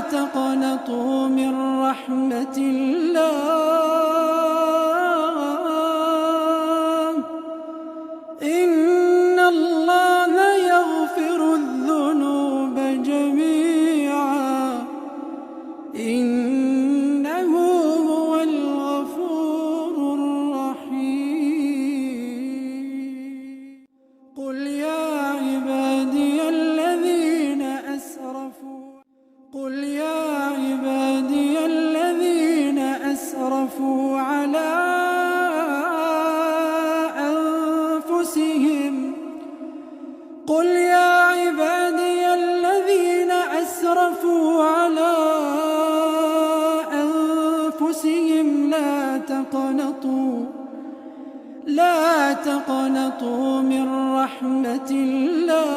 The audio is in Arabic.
تقنطوا من رحمة الله، إن الله يغفر الذنوب جميعا، إنه هو الغفور الرحيم. قل يا عبادي الذين أسرفوا على أنفسهم لا تقنطوا من رحمة الله،